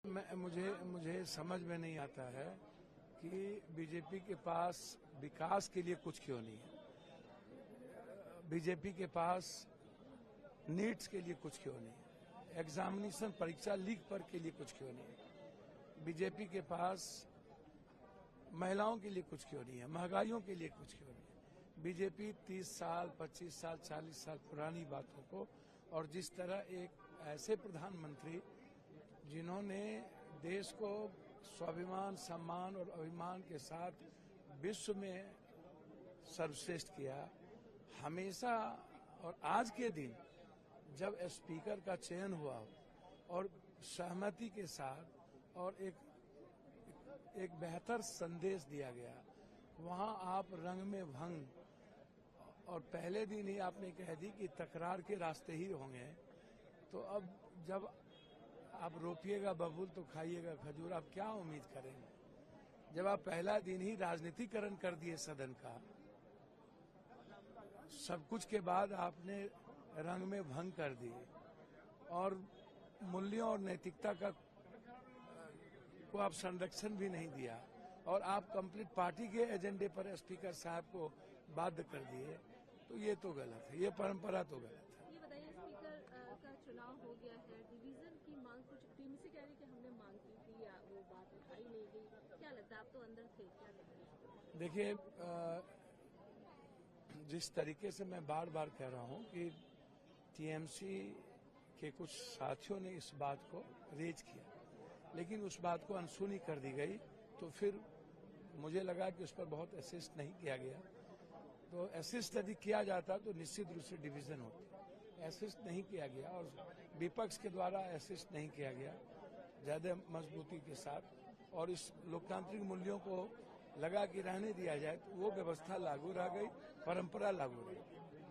मुझे समझ में नहीं आता है कि बीजेपी के पास विकास के लिए कुछ क्यों नहीं है। बीजेपी के पास नीट्स के लिए कुछ क्यों नहीं है। एग्जामिनेशन परीक्षा लीक पर के लिए कुछ क्यों नहीं है। बीजेपी के पास महिलाओं के लिए कुछ क्यों नहीं है। महंगाइयों के लिए कुछ क्यों नहीं है। बीजेपी 30 साल 25 साल 40 साल पुरानी बातों को, और जिस तरह एक ऐसे प्रधानमंत्री जिन्होंने देश को स्वाभिमान सम्मान और अभिमान के साथ विश्व में सर्वश्रेष्ठ किया, हमेशा और आज के दिन जब स्पीकर का चयन हुआ और सहमति के साथ और एक बेहतर संदेश दिया गया, वहां आप रंग में भंग और पहले दिन ही आपने कह दी कि तकरार के रास्ते ही होंगे। तो अब जब आप रोपिएगा बबूल तो खाइएगा खजूर, आप क्या उम्मीद करेंगे जब आप पहला दिन ही राजनीतिकरण कर दिए सदन का। सब कुछ के बाद आपने रंग में भंग कर दिए और मूल्यों और नैतिकता को आप संरक्षण भी नहीं दिया, और आप कंप्लीट पार्टी के एजेंडे पर स्पीकर साहब को बाध्य कर दिए। तो ये तो गलत है, ये परंपरा तो गलत है। ये बताइए, स्पीकर का चुनाव हो गया है, डिवीजन की मांग कुछ टीम से कह रही कि हमने मांग की थी या वो बात उठाई नहीं गई, क्या लगता है? आप तो अंदर थे, क्या लगता है? देखिए, जिस तरीके से मैं बार बार कह रहा हूं कि टीएमसी के कुछ साथियों ने इस बात को रेज किया, लेकिन उस बात को अनसुनी कर दी गई, तो फिर मुझे लगा कि उस पर बहुत असिस्ट नहीं किया गया। तो असिस्ट यदि किया जाता तो निश्चित रूप से डिवीजन होती। असिस्ट नहीं किया गया और विपक्ष के द्वारा असिस्ट नहीं किया गया ज्यादा मजबूती के साथ, और इस लोकतांत्रिक मूल्यों को लगा कि रहने दिया जाए, तो वो व्यवस्था लागू रह गई, परंपरा लागू रह गई।